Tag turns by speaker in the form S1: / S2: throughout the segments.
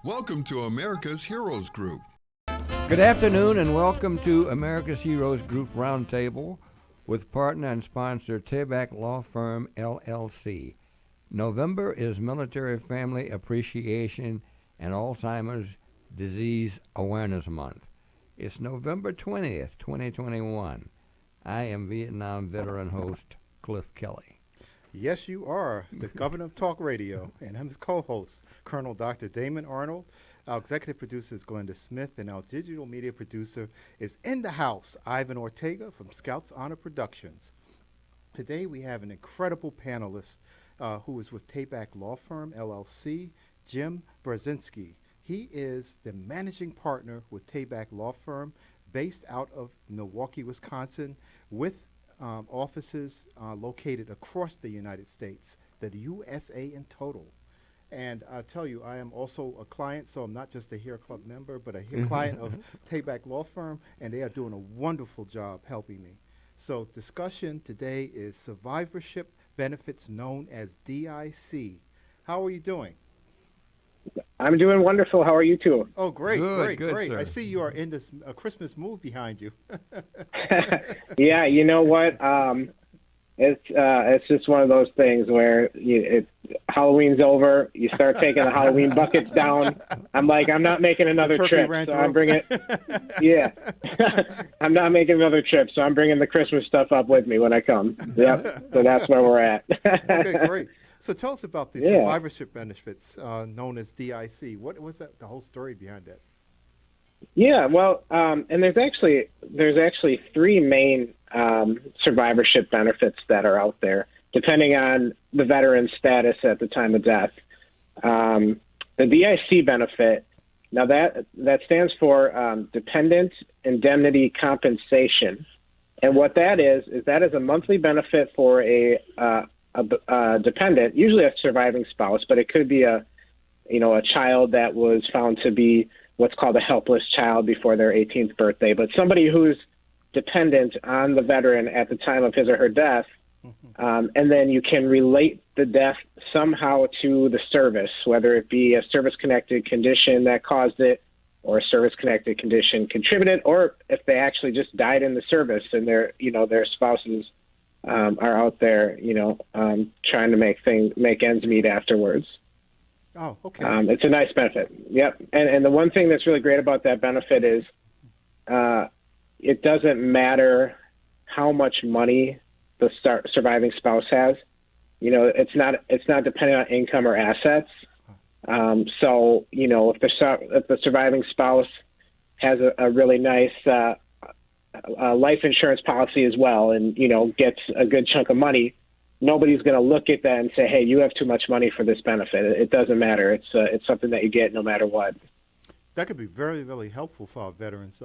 S1: Welcome to America's Heroes Group.
S2: Good afternoon and welcome to America's Heroes Group Roundtable with partner and sponsor Tabak Law Firm, LLC. November is Military Family Appreciation and Alzheimer's Disease Awareness Month. It's November 20th, 2021. I am Vietnam veteran host Cliff Kelley.
S3: Yes, you are the governor of talk radio, and I'm his co-host, Colonel Dr. Damon Arnold. Our executive producer is Glenda Smith, and our digital media producer is in the house, Ivan Ortega from Scouts Honor Productions. Today we have an incredible panelist who is with Tabak Law Firm, LLC, Jim Brzezinski. He is the managing partner with Tabak Law Firm, based out of Milwaukee, Wisconsin, with offices located across the United States, the USA in total. And I tell you, I am also a client, so I'm not just a Hair Club member, but a client of Tabak Law Firm, and they are doing a wonderful job helping me. So discussion today is survivorship benefits known as DIC. How are you doing?
S4: I'm doing wonderful. How are you two?
S3: Oh, great,
S2: Good,
S3: great.
S2: sir.
S3: I see you are in this Christmas mood behind you.
S4: Yeah, you know what? It's just one of those things where Halloween's over. You start taking the Halloween buckets down. I'm not making another trip, so I'm bringing. Yeah, I'm not making another trip, so I'm bringing the Christmas stuff up with me when I come. Yep. So that's where we're at.
S3: Okay, great. So tell us about the survivorship benefits known as DIC. What was that? The whole story behind that?
S4: Yeah, well, and there's actually three main survivorship benefits that are out there, depending on the veteran's status at the time of death. The DIC benefit, now that stands for Dependent Indemnity Compensation, and what that is a monthly benefit for a dependent, usually a surviving spouse, but it could be a child that was found to be what's called a helpless child before their 18th birthday, but somebody who's dependent on the veteran at the time of his or her death, and then you can relate the death somehow to the service, whether it be a service-connected condition that caused it, or a service-connected condition contributed, or if they actually just died in the service and their spouses are out there, trying to make ends meet afterwards.
S3: Oh, okay.
S4: It's a nice benefit. Yep. And the one thing that's really great about that benefit is it doesn't matter how much money the surviving spouse has. It's not dependent on income or assets. So if the surviving spouse has a really nice life insurance policy as well, and gets a good chunk of money, nobody's going to look at that and say, "Hey, you have too much money for this benefit." It doesn't matter. It's something that you get no matter what.
S3: That could be very, very helpful for our veterans.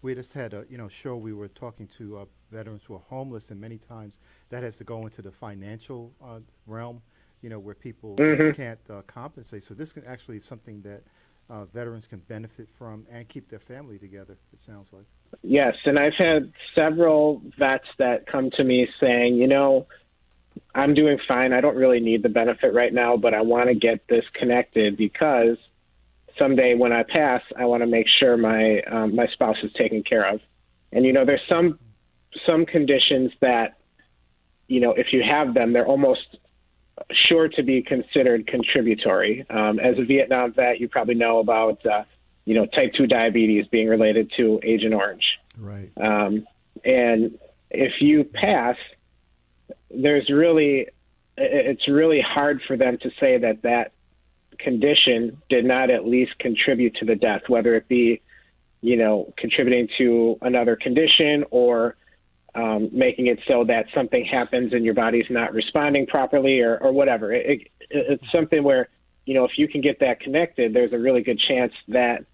S3: We just had a show. We were talking to veterans who are homeless, and many times that has to go into the financial realm, where people just can't compensate. So this can actually is something that veterans can benefit from and keep their family together, it sounds like.
S4: Yes, and I've had several vets that come to me saying, I'm doing fine. I don't really need the benefit right now, but I want to get this connected because someday when I pass, I want to make sure my spouse is taken care of. And there's some conditions that if you have them, they're almost sure to be considered contributory. As a Vietnam vet, you probably know about type 2 diabetes being related to Agent Orange.
S2: Right.
S4: And if you pass, it's really hard for them to say that condition did not at least contribute to the death, whether it be, contributing to another condition or making it so that something happens and your body's not responding properly or whatever. It's something where, if you can get that connected, there's a really good chance that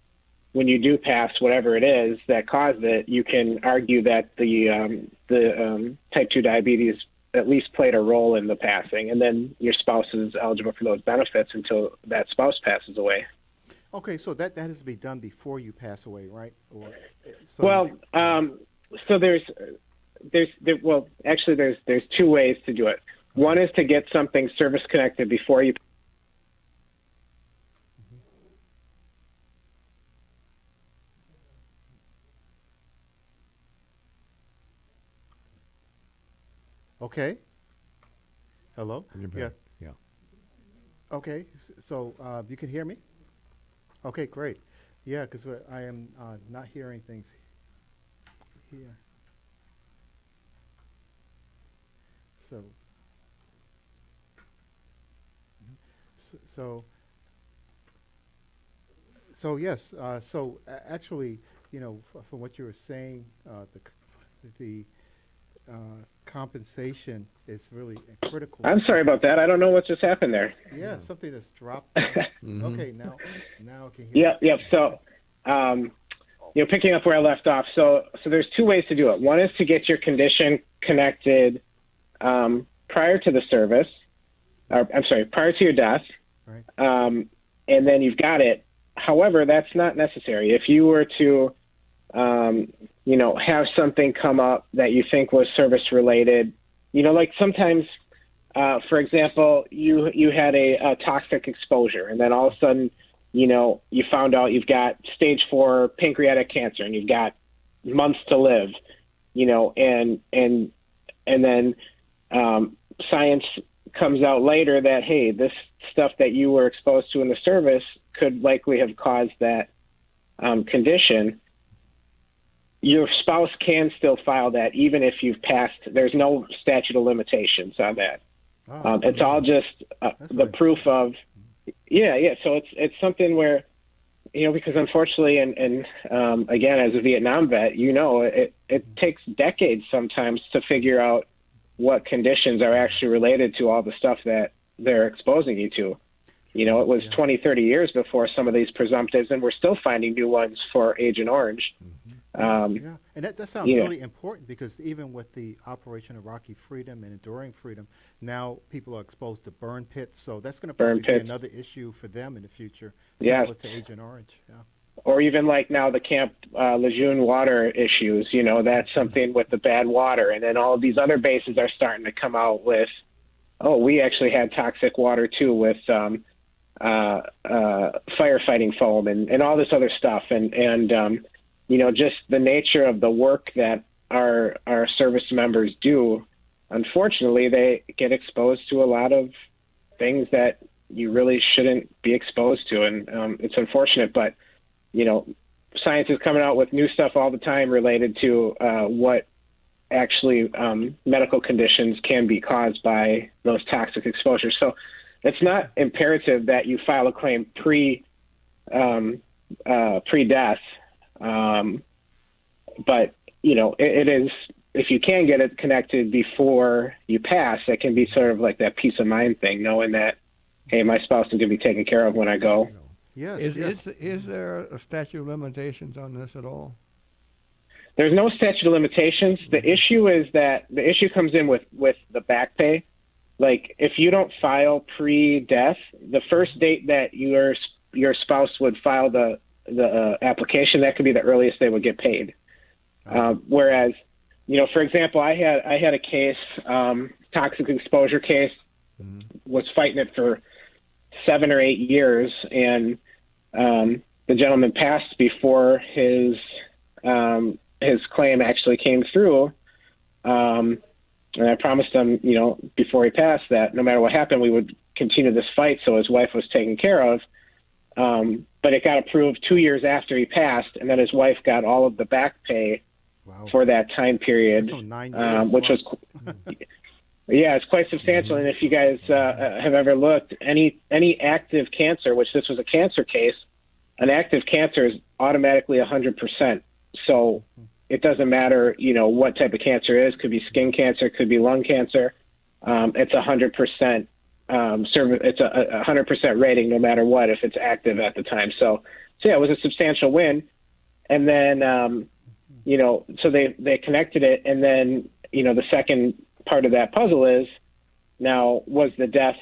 S4: when you do pass whatever it is that caused it, you can argue that the type 2 diabetes at least played a role in the passing, and then your spouse is eligible for those benefits until that spouse passes away.
S3: Okay, so that has to be done before you pass away, right?
S4: So there's two ways to do it. One is to get something service connected before you.
S3: Okay. Hello?
S2: You're
S3: Yeah.
S2: back. Yeah.
S3: Okay. So you can hear me? Okay, great. Yeah, because I am not hearing things here. So, so, so yes. Actually, from what you were saying, the compensation is really critical.
S4: I'm sorry about that. I don't know what just happened there.
S3: Yeah, something that's dropped. Okay, now I can hear.
S4: Yep, yep. So, picking up where I left off. So there's two ways to do it. One is to get your condition connected prior to the service, prior to your death,
S3: Right.
S4: and then you've got it. However, that's not necessary. If you were to, have something come up that you think was service related, like sometimes, for example, you had a toxic exposure, and then all of a sudden, you found out you've got stage 4 pancreatic cancer, and you've got months to live, and then science comes out later that, hey, this stuff that you were exposed to in the service could likely have caused that condition. Your spouse can still file that even if you've passed. There's no statute of limitations on that. It's all just the proof of, yeah. So it's something where, because unfortunately, and again, as a Vietnam vet, it takes decades sometimes to figure out what conditions are actually related to all the stuff that they're exposing you to. It was 20, 30 years before some of these presumptives, and we're still finding new ones for Agent Orange.
S3: And that sounds really important, because even with the Operation Iraqi Freedom and Enduring Freedom, now people are exposed to burn pits. So that's going to probably be another issue for them in the future, similar to Agent Orange. Yeah. Or
S4: even like now the Camp Lejeune water issues, that's something with the bad water. And then all of these other bases are starting to come out with, we actually had toxic water too, with firefighting foam and all this other stuff. And just the nature of the work that our service members do, unfortunately, they get exposed to a lot of things that you really shouldn't be exposed to. And it's unfortunate, but, science is coming out with new stuff all the time related to what actually medical conditions can be caused by those toxic exposures. So it's not imperative that you file a claim pre-death. But, it is, if you can get it connected before you pass, it can be sort of like that peace of mind thing, knowing that, hey, my spouse is going to be taken care of when I go.
S3: Yes.
S2: Is there a statute of limitations on this at all?
S4: There's no statute of limitations. The issue is that the issue comes in with the back pay. Like, if you don't file pre-death, the first date that your spouse would file the application, that could be the earliest they would get paid. Whereas, for example, I had a case, toxic exposure case, was fighting it for 7 or 8 years, and the gentleman passed before his claim actually came through. And I promised him, before he passed, that no matter what happened, we would continue this fight so his wife was taken care of. But it got approved 2 years after he passed, and then his wife got all of the back pay for that time period,
S3: so 9 years.
S4: which was, it's quite substantial. And if you guys have ever looked, any active cancer, which this was a cancer case, an active cancer is automatically 100%. So it doesn't matter, what type of cancer it is. Could be skin cancer, could be lung cancer. It's 100%. It's a 100% rating no matter what, if it's active at the time. So it was a substantial win. And then, so they connected it. And then, the second part of that puzzle is, now, was the death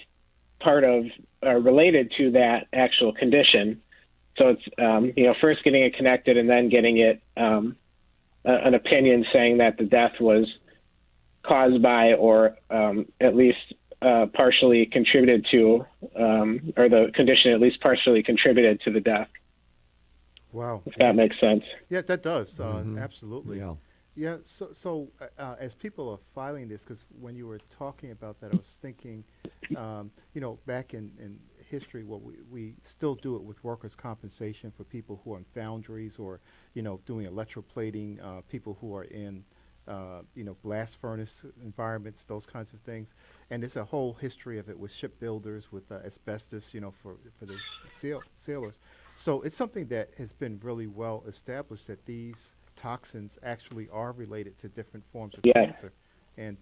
S4: part of related to that actual condition? So it's, first getting it connected and then getting it an opinion saying that the death was caused by, or at least partially contributed to, or the condition at least partially contributed to the death.
S3: Wow.
S4: If that makes sense.
S3: Yeah, that does. Absolutely.
S2: Yeah.
S3: Yeah, as people are filing this, because when you were talking about that, I was thinking, back in history, we still do it with workers' compensation for people who are in foundries or, doing electroplating, people who are in, blast furnace environments, those kinds of things. And there's a whole history of it with shipbuilders, with asbestos, for the sailors. So it's something that has been really well established that these toxins actually are related to different forms of
S4: Yeah.
S3: cancer and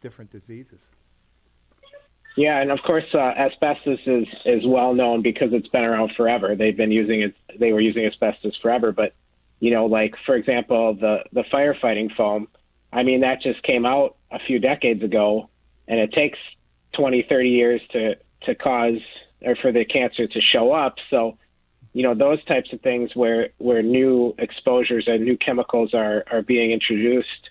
S3: different diseases.
S4: Yeah, and of course, asbestos is well known because it's been around forever. They've been using it. They were using asbestos forever. But like for example, the firefighting foam. I mean, that just came out a few decades ago, and it takes 20, 30 years to cause or for the cancer to show up. So, those types of things where new exposures and new chemicals are being introduced,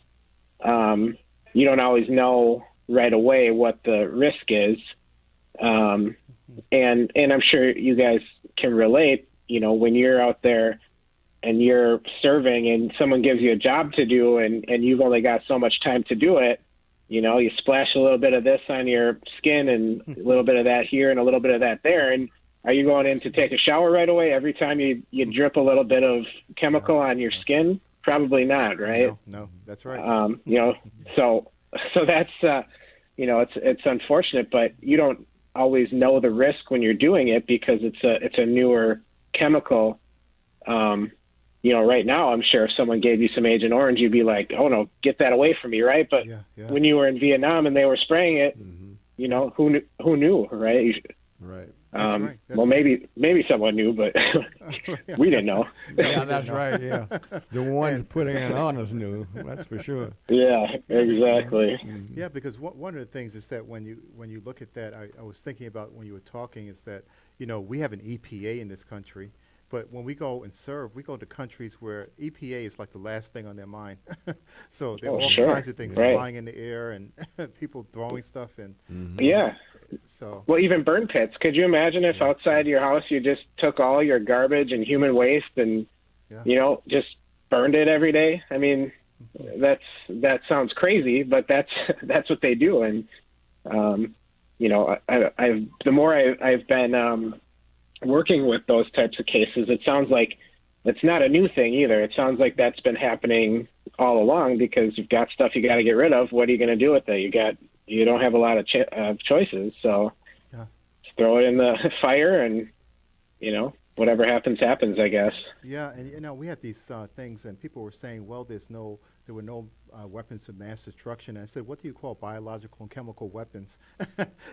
S4: you don't always know right away what the risk is. And I'm sure you guys can relate, when you're out there and you're serving and someone gives you a job to do and you've only got so much time to do it, you splash a little bit of this on your skin and a little bit of that here and a little bit of that there. And are you going in to take a shower right away every time you drip a little bit of chemical on your skin? Probably not, right?
S3: No, that's right.
S4: So that's, it's unfortunate, but you don't always know the risk when you're doing it because it's a newer chemical. Right now, I'm sure if someone gave you some Agent Orange, you'd be like, oh no, get that away from me, right? But when you were in Vietnam and they were spraying it, who knew, right?
S2: Right.
S3: That's right.
S4: Well, maybe someone knew, but we didn't know.
S2: Yeah, that's right. Yeah, the ones putting it on us knew. That's for sure.
S4: Yeah, exactly.
S3: Yeah, because one of the things is that when you look at that, I was thinking about when you were talking is that we have an EPA in this country, but when we go and serve, we go to countries where EPA is like the last thing on their mind. So there are all kinds of things flying in the air and people throwing stuff in.
S4: Yeah.
S3: So
S4: well, even burn pits. Could you imagine if outside your house you just took all your garbage and human waste and just burned it every day? I mean, that sounds crazy, but that's what they do. And I've the more I've been working with those types of cases, it sounds like it's not a new thing either. It sounds like that's been happening all along because you've got stuff you got to get rid of. What are you going to do with it? You don't have a lot of choices, so just throw it in the fire, and whatever happens, I guess.
S3: Yeah, and we had these things, and people were saying, well, there were no weapons of mass destruction. And I said, what do you call biological and chemical weapons?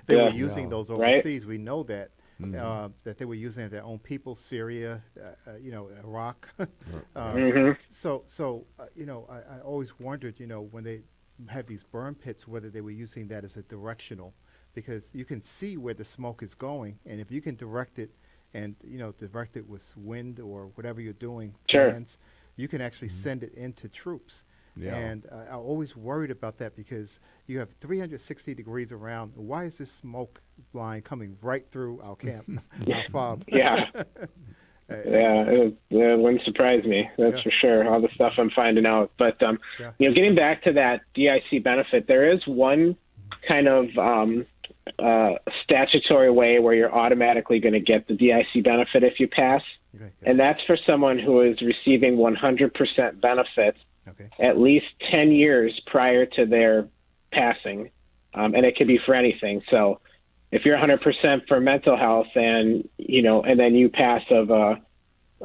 S3: They were using those overseas. Right? We know that. That they were using their own people, Syria, Iraq. So I always wondered, when they have these burn pits, whether they were using that as a directional, because you can see where the smoke is going, and if you can direct it, and direct it with wind or whatever you're doing, fans, you can actually send it into troops. Yeah. And I always worried about that because you have 360 degrees around. Why is this smoke line coming right through our camp, our fob?
S4: Yeah. It wouldn't surprise me. That's for sure. All the stuff I'm finding out. But, getting back to that DIC benefit, there is one kind of statutory way where you're automatically going to get the DIC benefit if you pass. Okay, and that's for someone who is receiving 100% benefits at least 10 years prior to their passing. And it could be for anything. So if you're 100% for mental health and then you pass of a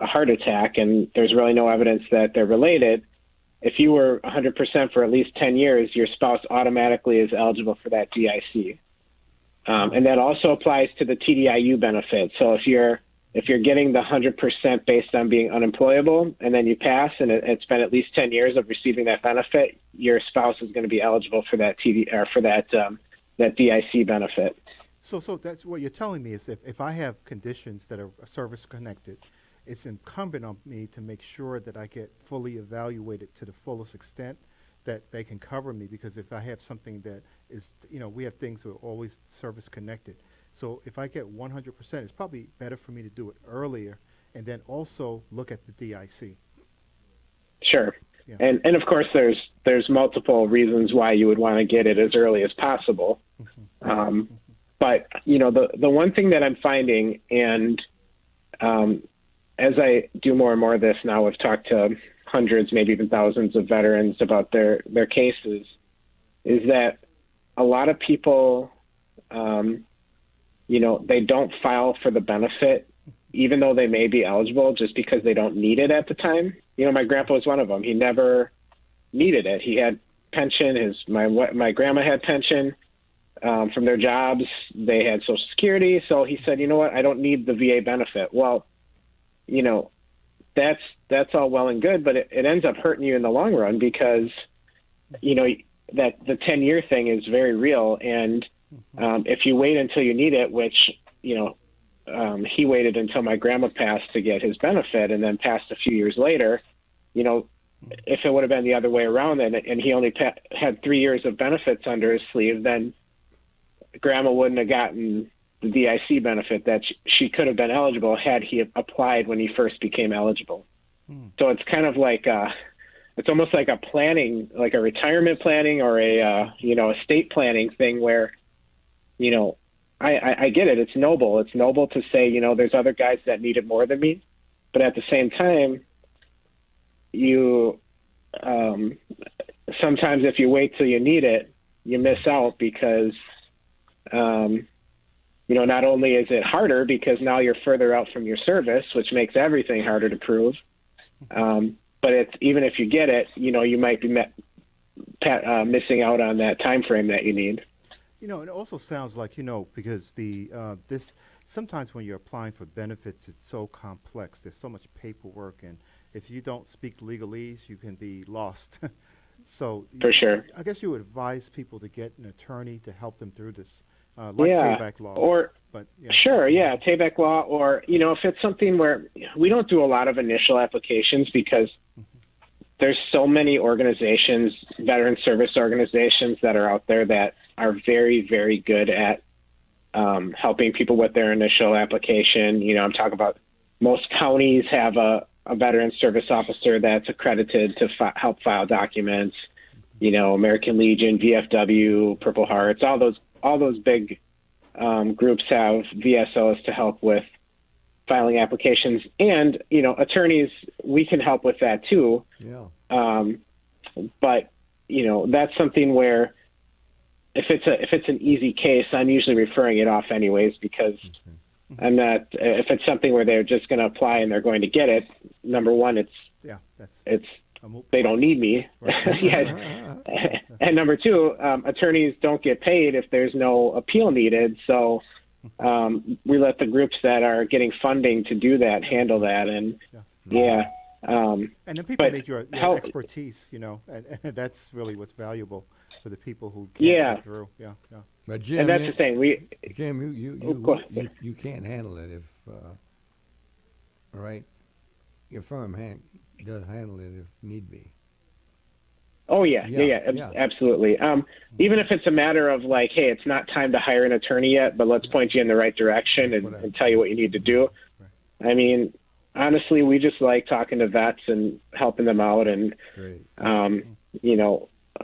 S4: heart attack and there's really no evidence that they're related, if you were 100% for at least 10 years, your spouse automatically is eligible for that DIC. And that also applies to the TDIU benefit. So if you're getting the 100% based on being unemployable and then you pass and it's been at least 10 years of receiving that benefit, your spouse is going to be eligible for that that DIC benefit.
S3: So that's what you're telling me is if I have conditions that are service connected, it's incumbent on me to make sure that I get fully evaluated to the fullest extent that they can cover me, because if I have something that is, we have things that are always service connected. So if I get 100%, it's probably better for me to do it earlier and then also look at the DIC.
S4: Sure.
S3: Yeah.
S4: And of course, there's multiple reasons why you would want to get it as early as possible. But the one thing that I'm finding, and as I do more and more of this now, I've talked to hundreds, maybe even thousands of veterans about their cases, is that a lot of people, they don't file for the benefit, even though they may be eligible, just because they don't need it at the time. My grandpa was one of them. He never needed it. He had pension. My grandma had pension from their jobs. They had Social Security. So he said, you know what? I don't need the VA benefit. Well, that's all well and good, but it ends up hurting you in the long run because, that the 10-year thing is very real. And if you wait until you need it, which, he waited until my grandma passed to get his benefit and then passed a few years later, if it would have been the other way around and he only had 3 years of benefits under his sleeve, then grandma wouldn't have gotten the DIC benefit that she could have been eligible had he applied when he first became eligible. So it's kind of like it's almost like a planning, like a retirement planning or a estate planning thing where, I get it. It's noble. It's noble to say, there's other guys that need it more than me. But at the same time, you sometimes if you wait till you need it, you miss out because, not only is it harder because now you're further out from your service, which makes everything harder to prove. But it's even if you get it, you might be missing out on that time frame that you need.
S3: It also sounds like, because this sometimes when you're applying for benefits, it's so complex. There's so much paperwork, and if you don't speak legalese, you can be lost. So
S4: for sure,
S3: I guess you would advise people to get an attorney to help them through this, Tabak Law.
S4: Sure, Tabak Law, or if it's something where we don't do a lot of initial applications because there's so many organizations, veteran service organizations that are out there that are very, very good at helping people with their initial application. I'm talking about most counties have a veteran service officer that's accredited to help file documents. American Legion, VFW, Purple Hearts, all those big groups have VSOs to help with filing applications, and attorneys, we can help with that too. But that's something where if it's an easy case, I'm usually referring it off anyways because I'm not. If it's something where they're just going to apply and they're going to get it, number one, they don't need me. Right. And number two, attorneys don't get paid if there's no appeal needed. So we let the groups that are getting funding to do that handle that. And
S3: and then people need your expertise, and that's really what's valuable for the people who can't get through.
S2: But Jim,
S4: and that's the thing.
S2: Jim, you can't handle it if, right? Your firm does handle it if need be.
S4: Oh yeah, absolutely. Even if it's a matter of like, hey, it's not time to hire an attorney yet, but let's point you in the right direction and tell you what you need to do. Right. I mean, honestly, we just like talking to vets and helping them out, and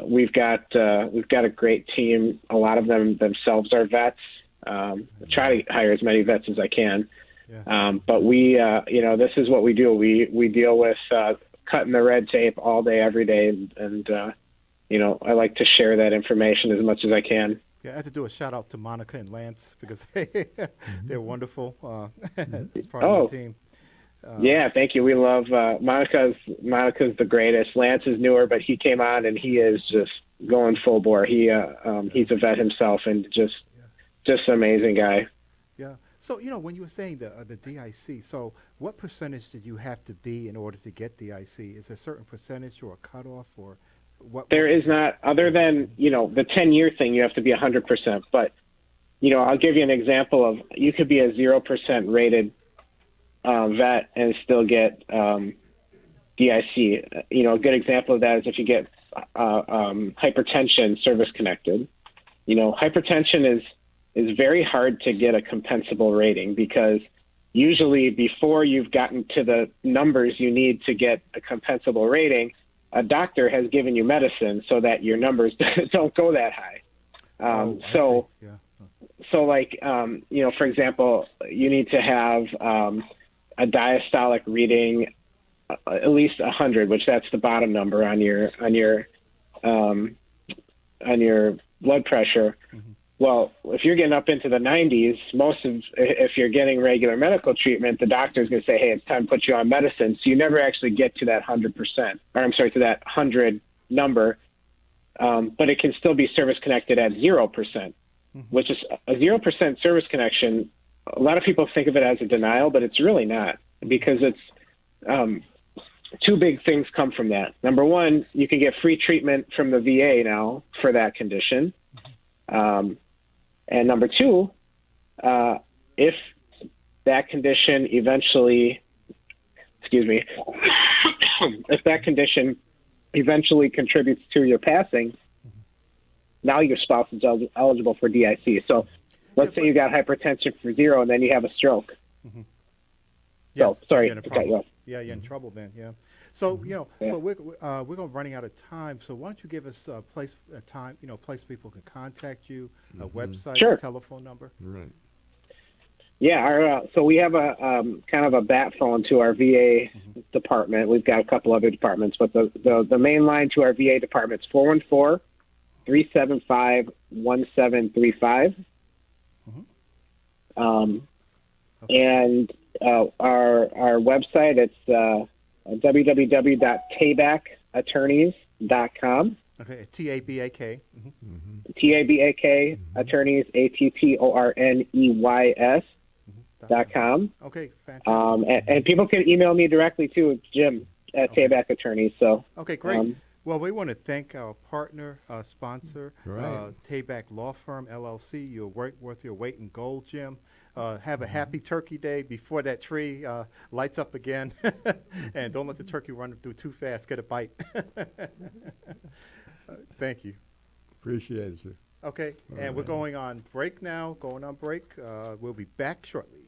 S4: we've got a great team. A lot of them themselves are vets. I try to hire as many vets as I can. But we, this is what we do. We deal with cutting the red tape all day, every day. And I like to share that information as much as I can.
S3: Yeah, I have to do a shout out to Monica and Lance because they're wonderful. It's part of the team.
S4: Thank you. We love Monica's the greatest. Lance is newer, but he came on and he is just going full bore. He's a vet himself and just an amazing guy.
S3: Yeah. So, when you were saying the DIC, so what percentage did you have to be in order to get DIC? Is there a certain percentage or a cutoff or what?
S4: There is not, other than, the 10-year thing, you have to be 100%. But, I'll give you an example of, you could be a 0% rated vet and still get DIC. A good example of that is if you get hypertension service connected. Hypertension is very hard to get a compensable rating because usually before you've gotten to the numbers you need to get a compensable rating, a doctor has given you medicine so that your numbers don't go that high.
S3: I
S4: So,
S3: see. Yeah.
S4: so like, for example, you need to have a diastolic reading at least 100, which that's the bottom number on your blood pressure.
S3: Mm-hmm.
S4: Well, if you're getting up into the 90s, if you're getting regular medical treatment, the doctor's going to say, hey, it's time to put you on medicine. So you never actually get to that 100%, to that 100 number. But it can still be service connected at 0%, which is a 0% service connection. A lot of people think of it as a denial, but it's really not, because it's two big things come from that. Number one, you can get free treatment from the VA now for that condition. And number two, if that condition contributes to your passing, now your spouse is eligible for DIC. So let's say you got hypertension for 0 and then you have a stroke.
S3: Yes,
S4: So, sorry
S3: you're in
S4: to cut you off.
S3: Yeah, you're in trouble then. Yeah. So but we're going running out of time. So why don't you give us a place people can contact you, a website,
S4: Sure.
S3: a telephone number.
S2: Right.
S4: Yeah, so we have a kind of a bat phone to our VA department. We've got a couple other departments, but the main line to our VA department is 414-375-1735. And our website, it's www.tabakattorneys.com.
S3: Okay, TABAK.
S4: TABAK attorneys, ATTORNEYS.com.
S3: Okay, fantastic.
S4: And people can email me directly too, Jim at Tabak Attorneys. So
S3: Okay, great. Well, we want to thank our partner, sponsor,
S2: Right.
S3: Tabak Law Firm, LLC. You're worth your weight in gold, Jim. Have a happy Turkey Day before that tree lights up again. And don't let the turkey run through too fast. Get a bite. Thank you.
S2: Appreciate it, sir.
S3: Okay, and we're going on break now. We'll be back shortly.